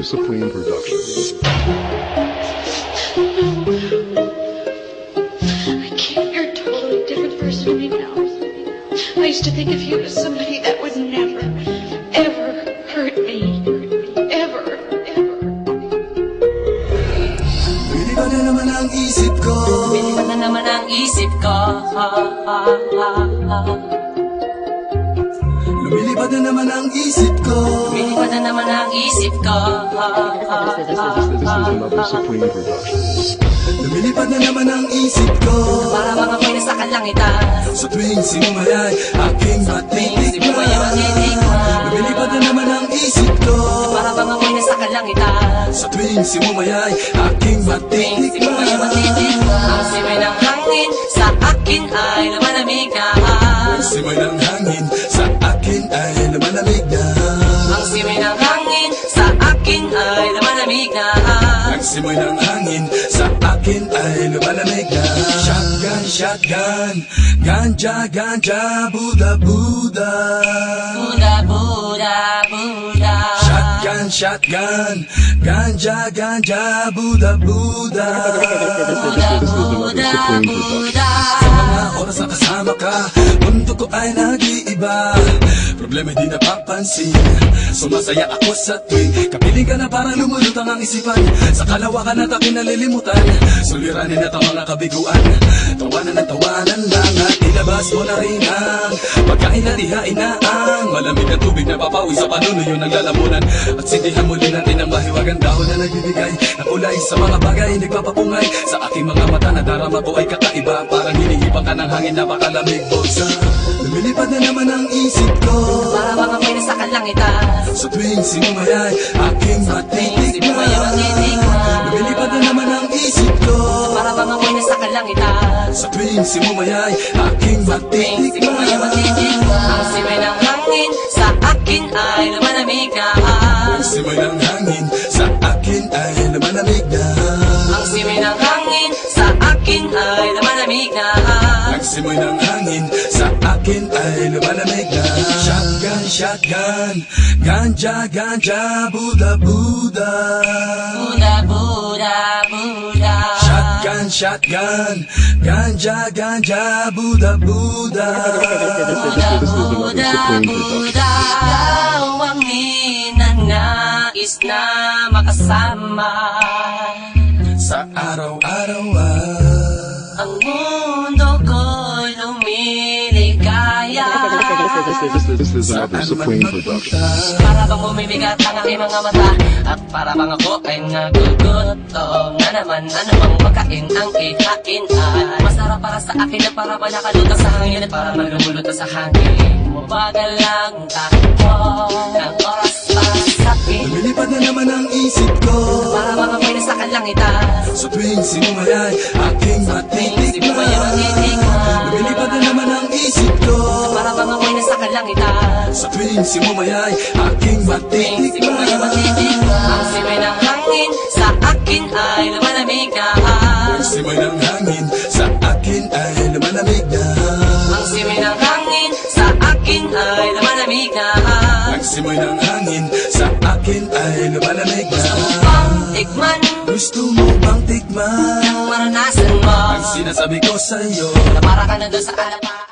a Supreme production. I can't. You're a totally different person to me now. I used to think of you as somebody that would never, ever hurt me. Ever. Lumilipad na naman ang isip ko. Lumilipad na naman ang isip ko. Lumilipad na naman ang isip ko. Lumilipad na naman ang isip ko. This is another Supreme production. Lumilipad na naman ang isip ko. Para mga ako'y nasa kalangitan. Sa tuwing sinumayay, aking matitikman. Lumilipad na naman ang isip ko. Para mga ako'y nasa kalangitan. Sa tuwing sinumayay, aking matitikman. Ang simoy ng hangin sa akin ay lumalamig na. Ang simoy ng hangin sa akin ay lumalamig na. Ang simoy ng hangin sa akin ay lumalamig na. Ang simoy ng hangin sa akin ay lumalamig na. Shotgun, shotgun, ganja, ganja, Buddha, Buddha. Buddha, Buddha, Buddha. Shotgun, shotgun, ganja, ganja, Buddha, Buddha. Buddha, Buddha, Buddha. Sa mga oras na kasama ka, mundo ko ay nag-iiba. Problema'y di napapansin. Sumasaya ako sa tuwing kapiling ka na parang lumulutang ang isipan. Sa kalawakan at aking nalilimutan, suliranin at ang mga kabiguan. Tawanan lang at ilabas mo na rin ang pagkain at ihain na ang malamig na tubig na papawi sa panunuyo ng lalamunan. At sindihan muli natin ang mahiwagang dahon na nagbibigay ng kulay sa mga bagay nagpapapungay. Sa aking mga mata na darama ko ay kakaiba, parang hinihipang ka ng hangin na makalamig bulsa. Lumilipad na naman ang isip ko. Para mga ako'y nasa kalangitan. Sa tuwing sinumayay, aking matitikman. Lumilipad na naman ang isip ko. Para mga ako'y nasa kalangitan. Sa tuwing sinumayay, aking matitikman. Ang simoy ng hangin sa akin ay lumalamig na. Ang simoy ng hangin sa akin ay lumalamig na. Ang simoy ng hangin sa akin ay lumalamig na. Ang simoy ng hangin sa akin ay lumalamig na. Shotgun, shotgun, ganja, ganja, Buddha, Buddha. Buddha, Buddha, Buddha. Shotgun, shotgun, ganja, ganja, Buddha, Buddha. Buddha, Buddha, Buddha. Ikaw ang ninanais na makasama. Sa araw-araw Ang mundo ko'y lumiligaya. This is another Supreme production. Para bang bumibigat ang aking mga mata, at para bang ako ay nagugutom na naman. Ano bang pagkain ang ihain ay masarap para sa akin na para ba nakalutas sa hangin, at para malumulutas sa hangin. Mabagal lang takbo ng oras para sa akin. lumilipad na naman ang isip ko. Para bang ako'y nasa kalangitan. Sa tuwing sinumayay, aking matitikman. Lumilipad na naman ang isip ko. Para bang ako'y nasa kalangitan. Sa tuwing sinumayay, aking matitikman. Ang simoy ng hangin sa akin ay lumalamig na. Ang simoy ng hangin sa akin ay lumalamig na. Ang simoy ng hangin sa akin ay lumalamig na. Ang simoy ng hangin sa akin ay lumalamig na. Bang tikman, Gusto mo bang tikman maranasan mo, ang sinasabi ko sa'yo? na para ka na doon sa alapa.